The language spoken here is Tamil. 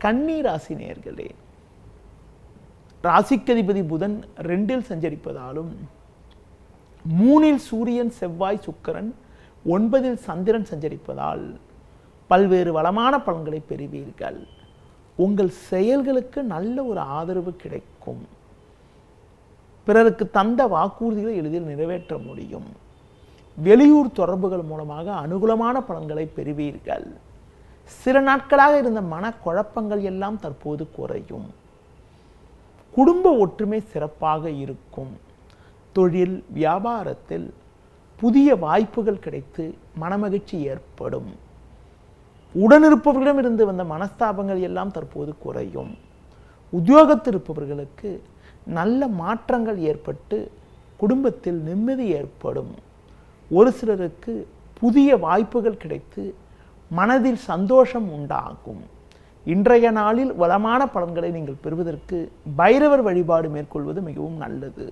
கன்னி ராசி நேயர்களே, ராசிக்கதிபதி புதன் 2இல் சஞ்சரிப்பதாலும் 3இல் சூரியன் செவ்வாய் சுக்கிரன் 9இல் சந்திரன் சஞ்சரிப்பதால் பல்வேறு வளமான பலன்களை பெறுவீர்கள். உங்கள் செயல்களுக்கு நல்ல ஒரு ஆதரவு கிடைக்கும். பிறருக்கு தந்த வாக்குறுதிகளை எளிதில் நிறைவேற்ற முடியும். வெளியூர் தொடர்புகள் மூலமாக அனுகூலமான பலன்களை பெறுவீர்கள். சில நாட்களாக இருந்த மனக்குழப்பங்கள் எல்லாம் தற்போது குறையும். குடும்ப ஒற்றுமை சிறப்பாக இருக்கும். தொழில் வியாபாரத்தில் புதிய வாய்ப்புகள் கிடைத்து மனமகிழ்ச்சி ஏற்படும். உடனிருப்பவர்களிடம் இருந்து வந்த மனஸ்தாபங்கள் எல்லாம் தற்போது குறையும். உத்தியோகத்தில் இருப்பவர்களுக்கு நல்ல மாற்றங்கள் ஏற்பட்டு குடும்பத்தில் நிம்மதி ஏற்படும். ஒரு சிலருக்கு புதிய வாய்ப்புகள் கிடைத்து மனதில் சந்தோஷம் உண்டாகும். இன்றைய நாளில் வளமான பலன்களை நீங்கள் பெறுவதற்கு பைரவர் வழிபாடு மேற்கொள்வது மிகவும் நல்லது.